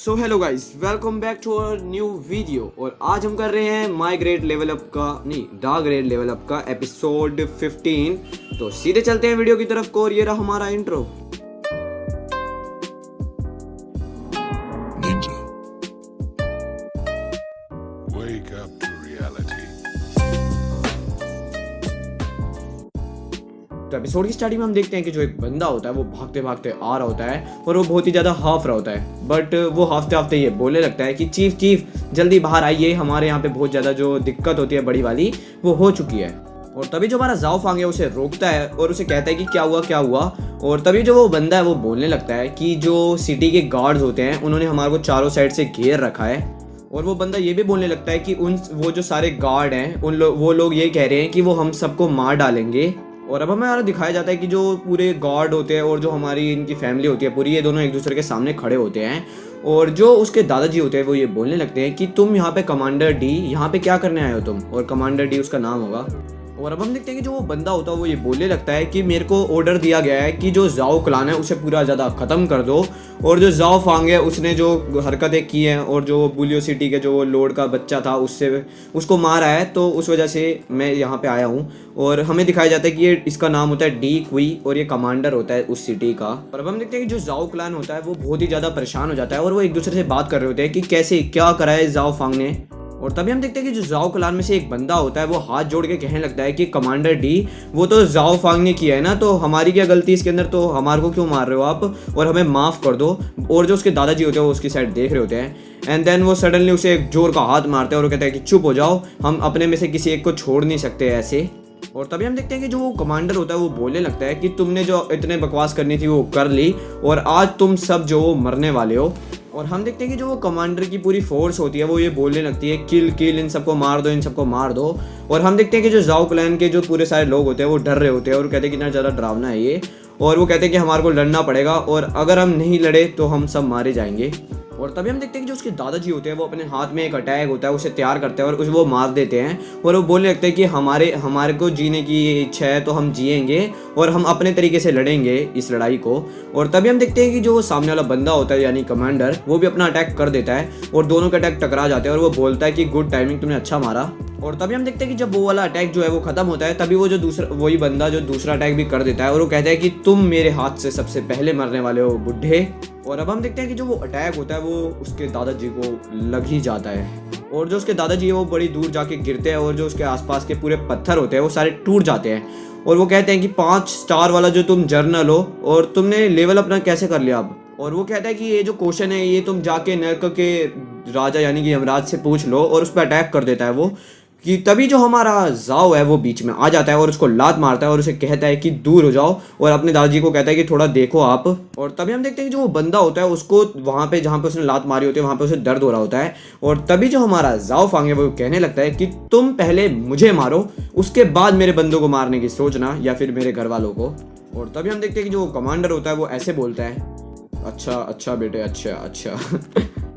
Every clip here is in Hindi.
So hello guys, welcome back to our new video. और आज हम कर रहे हैं माई ग्रेड लेवल अप का डार्क ग्रेड लेवल अप का एपिसोड 15। तो सीधे चलते हैं वीडियो की तरफ को और ये रहा हमारा intro. Ninja, wake up to reality. तो एपिसोड की स्टार्टिंग में हम देखते हैं कि जो एक बंदा होता है वो भागते भागते आ रहा होता है और वो बहुत ही ज़्यादा हाफ रहा होता है। बट वो हाफते हाफते ये बोलने लगता है कि चीफ जल्दी बाहर आइए, हमारे यहाँ पे बहुत ज़्यादा जो दिक्कत होती है बड़ी वाली वो हो चुकी है। और तभी जो हमारा जाओ फांग है उसे रोकता है और उसे कहता है कि क्या हुआ। और तभी जो वो बंदा है वो बोलने लगता है कि जो सिटी के गार्ड्स होते हैं उन्होंने हमारे को चारों साइड से घेर रखा है। और वो बंदा ये भी बोलने लगता है कि वो जो सारे गार्ड हैं वो लोग ये कह रहे हैं कि वो हम सबको मार डालेंगे। और अब हमें दिखाया जाता है कि जो पूरे गार्ड होते हैं और जो हमारी इनकी फैमिली होती है पूरी, ये दोनों एक दूसरे के सामने खड़े होते हैं। और जो उसके दादाजी होते हैं वो ये बोलने लगते हैं कि तुम यहाँ पे कमांडर डी यहाँ पे क्या करने आए हो तुम। और कमांडर डी उसका नाम होगा। और अब हम देखते हैं कि जो वो बंदा होता है वो ये बोलने लगता है कि मेरे को ऑर्डर दिया गया है कि जो जाओ क्लान है उसे पूरा ज़्यादा ख़त्म कर दो। और जो जाओ फांग है उसने जो हरकतें की हैं और जो बुलियो सिटी के जो लॉर्ड का बच्चा था उसको मारा है, तो उस वजह से मैं यहाँ पे आया हूँ। और हमें दिखाया जाता है कि ये इसका नाम होता है डी क्वी और ये कमांडर होता है उस सिटी का। और अब हम देखते हैं कि जो जाओ क्लान होता है वो बहुत ही ज़्यादा परेशान हो जाता है और वो एक दूसरे से बात कर रहे होते हैं कि कैसे क्या करा है जाओ फांग ने। और तभी हम देखते हैं कि जो जाओ क्लान में से एक बंदा होता है वो हाथ जोड़ के कहने लगता है कि कमांडर डी वो तो जाओ फांग ने किया है ना, तो हमारी क्या गलती इसके अंदर, तो हमारे को क्यों मार रहे हो आप और हमें माफ़ कर दो। और जो उसके दादाजी होते हैं वो उसकी साइड देख रहे होते हैं। एंड देन वो सडनली उसे एक जोर का हाथ मारते हैं और वो कहते हैं कि चुप हो जाओ, हम अपने में से किसी एक को छोड़ नहीं सकते ऐसे। और तभी हम देखते हैं कि जो वो कमांडर होता है वो बोलने लगता है कि तुमने जो इतने बकवास करनी थी वो कर ली और आज तुम सब जो मरने वाले हो। और हम देखते हैं कि जो वो कमांडर की पूरी फोर्स होती है वो ये बोलने लगती है किल इन सबको मार दो, इन सबको मार दो। और हम देखते हैं कि जो जाओ क्लैन के जो पूरे सारे लोग होते हैं वो डर रहे होते हैं और कहते हैं कि इतना ज़्यादा डरावना है ये। और वो कहते हैं कि हमारे को लड़ना पड़ेगा और अगर हम नहीं लड़े तो हम सब मारे जाएंगे। और तभी हम देखते हैं कि जो उसके दादाजी होते हैं वो अपने हाथ में एक अटैक होता है उसे तैयार करते हैं और वो मार देते हैं। और वो बोलने लगते हैं कि हमारे को जीने की इच्छा है तो हम जिएंगे और हम अपने तरीके से लड़ेंगे इस लड़ाई को। और तभी हम देखते हैं कि जो वो सामने वाला बंदा होता है यानी कमांडर वो भी अपना अटैक कर देता है और दोनों के अटैक टकरा जाते हैं और वो बोलता है कि गुड टाइमिंग, तुमने अच्छा मारा। और तभी हम देखते हैं कि जब वो वाला अटैक जो है वो खत्म होता है तभी वो जो वही बंदा जो दूसरा अटैक भी कर देता है और वो कहता है कि तुम मेरे हाथ से सबसे पहले मरने वाले हो बुढ़े। और अब हम देखते हैं कि जो वो अटैक होता है वो उसके दादाजी को लग ही जाता है और जो उसके दादाजी है वो बड़ी दूर जाके गिरते हैं और जो उसके आसपास के पूरे पत्थर होते हैं वो सारे टूट जाते हैं। और वो कहते हैं कि 5 स्टार वाला जो तुम जर्नल हो और तुमने लेवल अपना कैसे कर लिया अब। और वो कहता है कि ये जो क्वेश्चन है ये तुम जाके नर्क के राजा यानी कि यमराज से पूछ लो। और उस पर अटैक कर देता है वो कि तभी जो हमारा जाओ है वो बीच में आ जाता है और उसको लात मारता है और उसे कहता है कि दूर हो जाओ और अपने दादाजी को कहता है कि थोड़ा देखो आप। और तभी हम देखते हैं कि जो वो बंदा होता है उसको वहाँ पे जहाँ पे उसने लात मारी होती है वहाँ पे उसे दर्द हो रहा होता है। और तभी जो हमारा जाओ फांग है वो कहने लगता है कि तुम पहले मुझे मारो उसके बाद मेरे बंदों को मारने की सोचना या फिर मेरे घर वालों को। और तभी हम देखते हैं कि जो कमांडर होता है वो ऐसे बोलता है, अच्छा बेटे, अच्छा।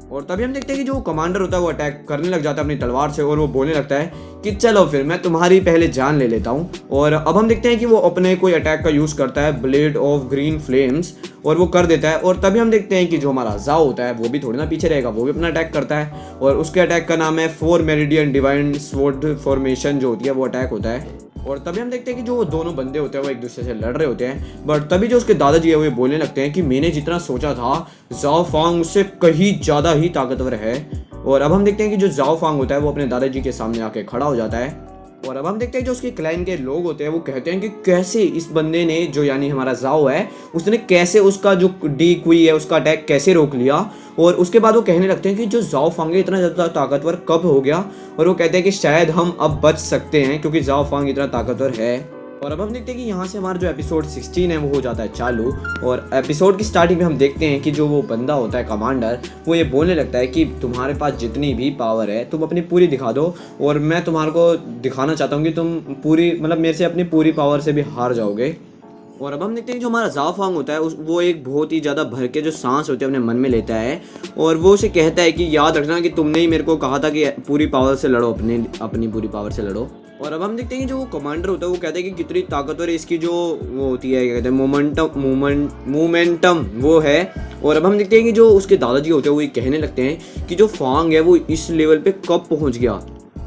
और तभी हम देखते हैं कि जो कमांडर होता है वो अटैक करने लग जाता है अपनी तलवार से और वो बोलने लगता है कि चलो फिर मैं तुम्हारी पहले जान ले लेता हूँ। और अब हम देखते हैं कि वो अपने कोई अटैक का यूज़ करता है, ब्लेड ऑफ ग्रीन फ्लेम्स, और वो कर देता है। और तभी हम देखते हैं कि जो हमारा जाओ होता है वो भी थोड़ी ना पीछे रहेगा, वो भी अपना अटैक करता है और उसके अटैक का नाम है 4 मेरिडियन डिवाइन स्वॉर्ड फॉर्मेशन जो होती है वो अटैक होता है। और तभी हम देखते हैं कि जो वो दोनों बंदे होते हैं वो एक दूसरे से लड़ रहे होते हैं। बट तभी जो उसके दादाजी है वो बोलने लगते हैं कि मैंने जितना सोचा था जाओ फांग उससे कहीं ज़्यादा ही ताकतवर है। और अब हम देखते हैं कि जो जाओ फांग होता है वो अपने दादाजी के सामने आके खड़ा हो जाता है। और अब हम देखते हैं जो उसके क्लैन के लोग होते हैं वो कहते हैं कि कैसे इस बंदे ने जो यानी हमारा जाओ है उसने कैसे उसका जो डी क्वी है उसका अटैक कैसे रोक लिया। और उसके बाद वो कहने लगते हैं कि जो जाओ फांग है इतना ज़्यादा ताकतवर कब हो गया। और वो कहते हैं कि शायद हम अब बच सकते हैं क्योंकि जाओ फांग इतना ताकतवर है। और अब हम देखते हैं कि यहाँ से हमारा जो एपिसोड 16 है वो हो जाता है चालू। और एपिसोड की स्टार्टिंग में हम देखते हैं कि जो वो बंदा होता है कमांडर वो ये बोलने लगता है कि तुम्हारे पास जितनी भी पावर है तुम अपनी पूरी दिखा दो और मैं तुम्हारे को दिखाना चाहता हूँ कि तुम पूरी मेरे से अपनी पूरी पावर से भी हार जाओगे। और अब हम देखते हैं कि जो हमारा जाओ फांग होता है वो एक बहुत ही ज़्यादा भर के जो सांस होती है अपने मन में लेता है और वो उसे कहता है कि याद रखना कि तुमने ही मेरे को कहा था कि पूरी पावर से लड़ो, अपनी पूरी पावर से लड़ो। और अब हम देखते हैं कि जो कमांडर होता है वो कहता है कि कितनी ताकतवर इसकी जो वो होती है, क्या कहते हैं, मोमेंटम वो है। और अब हम देखते हैं कि जो उसके दादाजी होते हैं वो ये कहने लगते हैं कि जो फांग है वो इस लेवल पे कब पहुंच गया।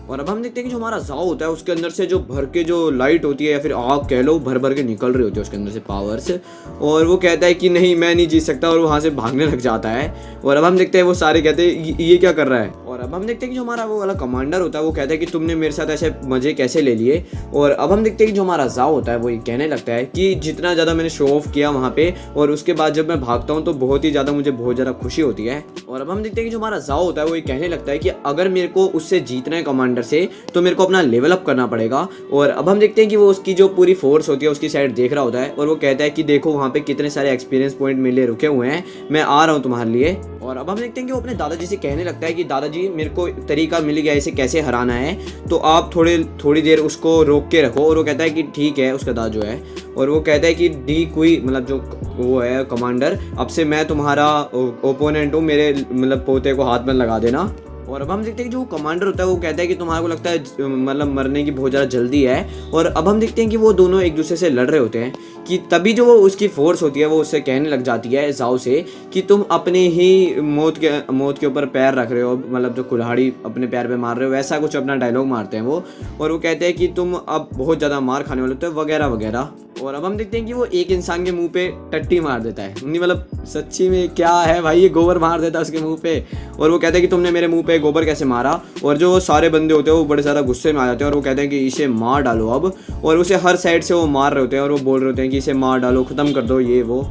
और अब हम देखते हैं कि जो हमारा जाओ होता है उसके अंदर से जो भर के जो लाइट होती है या फिर आग कह लो, भर भर के निकल रही होती है उसके अंदर से पावर्स। और वो कहता है कि नहीं मैं नहीं जीत सकता और वहाँ से भागने लग जाता है। और अब हम देखते हैं वो सारे कहते हैं ये क्या कर रहा है। और अब हम देखते हैं कि जो हमारा वो वाला कमांडर होता है वो कहता है कि तुमने मेरे साथ ऐसे मजे कैसे ले लिए। और अब हम देखते हैं कि जो हमारा जाओ होता है वो ये कहने लगता है कि जितना ज़्यादा मैंने शो ऑफ किया वहाँ पे और उसके बाद जब मैं भागता हूँ तो बहुत ही ज़्यादा मुझे बहुत ज़्यादा खुशी होती है। और अब हम देखते हैं कि जो हमारा जाओ होता है वो ये कहने लगता है कि अगर मेरे को उससे जीतना है कमांडर से तो मेरे को अपना लेवल अप करना पड़ेगा। और अब हम देखते हैं कि वो उसकी जो पूरी फोर्स होती है उसकी साइड देख रहा होता है और वो कहता है कि देखो वहाँ पे कितने सारे एक्सपीरियंस पॉइंट मेरे रुके हुए हैं, मैं आ रहा हूँ तुम्हारे लिए। और अब हम देखते हैं कि वो अपने दादाजी से कहने लगता है कि दादाजी मेरे को तरीका मिल गया इसे कैसे हराना है, तो आप थोड़ी देर उसको रोक के रखो। और वो कहता है कि ठीक है उसका दादा जो है। और वो कहता है कि डी कोई मतलब जो वो है कमांडर, अब से मैं तुम्हारा ओपोनेंट हूँ, मेरे मतलब पोते को हाथ में लगा देना। और अब हम देखते हैं कि जो कमांडर होता है वो कहता है कि तुम्हारे को लगता है मतलब मरने की बहुत ज़्यादा जल्दी है। और अब हम देखते हैं कि वो दोनों एक दूसरे से लड़ रहे होते हैं कि तभी जो वो उसकी फोर्स होती है वो उससे कहने लग जाती है जाओ से कि तुम अपने ही मौत के ऊपर पैर रख रहे हो, मतलब जो कुल्हाड़ी अपने पैर पे मार रहे हो, वैसा कुछ अपना डायलॉग मारते हैं वो। और वो कहते हैं कि तुम अब बहुत ज़्यादा मार खाने वाले होते हो वगैरह वगैरह। और अब हम देखते हैं कि वो एक इंसान के मुंह पे टट्टी मार देता है, नहीं मतलब सच्ची में क्या है भाई, ये गोबर मार देता है उसके मुंह पे। और वो कहता है कि तुमने मेरे मुंह पे गोबर कैसे मारा। और जो सारे बंदे होते हैं वो बड़े ज़्यादा गुस्से में आ जाते हैं और वो कहते हैं कि इसे मार डालो अब। और उसे हर साइड से वो मार रहे होते हैं और वो बोल रहे होते हैं कि इसे मार डालो, ख़त्म कर दो ये वो।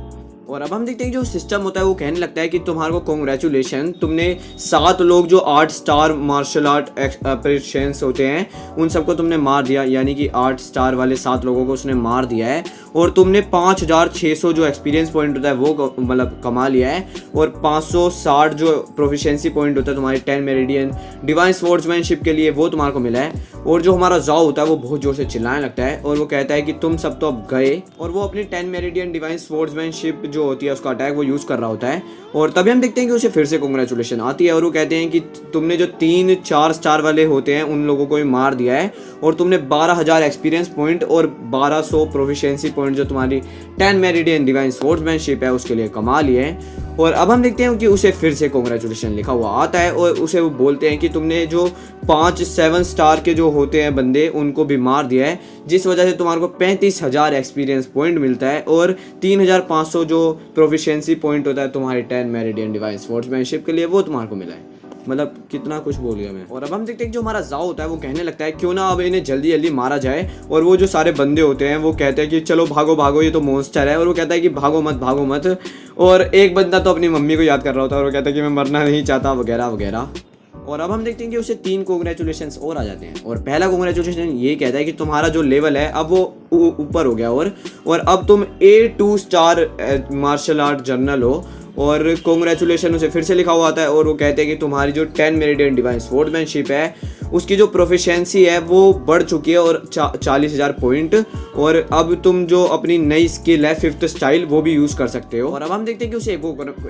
और अब हम देखते हैं कि जो सिस्टम होता है वो कहने लगता है कि तुम्हारे को कॉन्ग्रेचुलेशन, तुमने 7 लोग जो 8 स्टार मार्शल आर्ट ऑपरेशंस होते हैं उन सबको तुमने मार दिया, यानी कि 8 स्टार वाले 7 लोगों को उसने मार दिया है। और तुमने 5600 जो एक्सपीरियंस पॉइंट होता है वो मतलब कमा लिया है। और 560 जो प्रोफिशिएंसी पॉइंट होता है तुम्हारे 10 मेरिडियन डिवाइन स्पोर्ट्समैनशिप के लिए वो तुम्हारे को मिला है। और जो हमारा जाओ होता है वो बहुत जोर से चिल्लाने लगता है और वो कहता है कि तुम सब तो अब गए। और वो अपनी 10 मेरिडियन डिवाइन स्पोर्ट्समैनशिप जो होती है उसका अटैक वो यूज़ कर रहा होता है। और तभी हम देखते हैं कि उसे फिर से कॉन्ग्रेचुलेशन आती है और वो कहते हैं कि तुमने जो 3-4 स्टार वाले होते हैं उन लोगों को भी मार दिया है। और तुमने 12,000 एक्सपीरियंस पॉइंट और 1200 प्रोफिशिएंसी पॉइंट जो तुम्हारी 10 मेरिडियन डिवाइन स्पोर्ट्समैनशिप है उसके लिए कमा लिए हैं। और अब हम देखते हैं कि उसे फिर से कॉन्ग्रेचुलेशन लिखा हुआ आता है और उसे वो बोलते हैं कि तुमने जो 5-7 स्टार के जो होते हैं बंदे उनको भी मार दिया है, जिस वजह से तुम्हारे को 35,000 एक्सपीरियंस पॉइंट मिलता है। और 3,500 जो प्रोफिशिएंसी पॉइंट होता है तुम्हारे 10 मेरिडियन डिवाइन स्पोर्ट्समैनशिप के लिए वो तुम्हारे को मिला है। मतलब कितना कुछ बोल गया मैं। और अब हम देखते हैं कि जो हमारा जाओ होता है वो कहने लगता है क्यों ना अब इन्हें जल्दी जल्दी मारा जाए। और वो जो सारे बंदे होते हैं वो कहते हैं कि चलो भागो भागो ये तो मॉन्स्टर है। और वो कहता है कि भागो मत। और एक बंदा तो अपनी मम्मी को याद कर रहा होता है और वो कहता है कि मैं मरना नहीं चाहता वगैरह वगैरह। और अब हम देखते हैं कि उसे 3 कॉन्ग्रेचुलेशंस और आ जाते हैं। और पहला कॉन्ग्रेचुलेशन ये कहता है कि तुम्हारा जो लेवल है अब वो ऊपर हो गया और अब तुम A2 star martial art journal हो। और कॉन्ग्रेचुलेशन उसे फिर से लिखा हुआ आता है और वो कहते हैं कि तुम्हारी जो 10 मेरिडियन डिवाइन स्पोर्ट्समैनशिप है उसकी जो प्रोफिशिएंसी है वो बढ़ चुकी है और 40,000 पॉइंट। और अब तुम जो अपनी नई स्किल है 5th स्टाइल वो भी यूज़ कर सकते हो। और अब हम देखते हैं कि उसे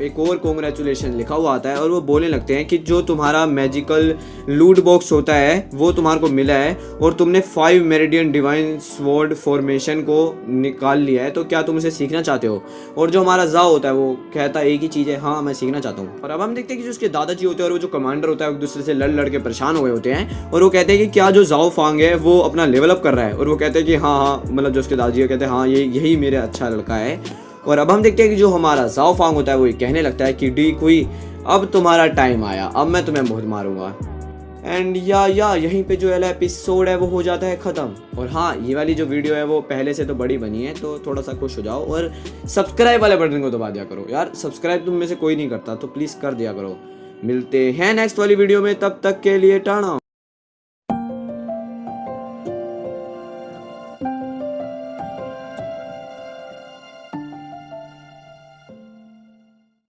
एक और कॉन्ग्रेचुलेशन लिखा हुआ आता है और वो बोलने लगते हैं कि जो तुम्हारा मैजिकल लूट बॉक्स होता है वो तुम्हारे को मिला है और तुमने 5 मेरिडियन डिवाइन स्वॉर्ड फॉर्मेशन को निकाल लिया है, तो क्या तुम इसे सीखना चाहते हो। और जो हमारा जाओ होता है वो कहता है एक ही चीज़ है, हाँ मैं सीखना चाहता हूँ। और अब हम देखते हैं कि जो उसके दादाजी होते हैं और वो जो कमांडर होता है एक दूसरे से लड़ के परेशान हो गए होते हैं। और वो कहते हैं कि क्या जो जाओ फांग है वो अपना लेवल अप कर रहा है। और वो कहते हैं कि हाँ मतलब जो उसके दादाजी कहते हैं हाँ यही मेरा अच्छा लड़का है। और अब हम देखते हैं कि जो हमारा जाओ फांग होता है वो कहने लगता है कि डी कुई अब तुम्हारा टाइम आया, अब मैं तुम्हें बहुत मारूंगा। एंड या यहीं पे जो एपिसोड है वो हो जाता है ख़त्म। और हाँ ये वाली जो वीडियो है वो पहले से तो बड़ी बनी है, तो थोड़ा सा खुश हो जाओ और सब्सक्राइब वाले बटन को दबा दिया करो यार। सब्सक्राइब तुम में से कोई नहीं करता तो प्लीज़ कर दिया करो। मिलते हैं नेक्स्ट वाली वीडियो में, तब तक के लिए टाटा।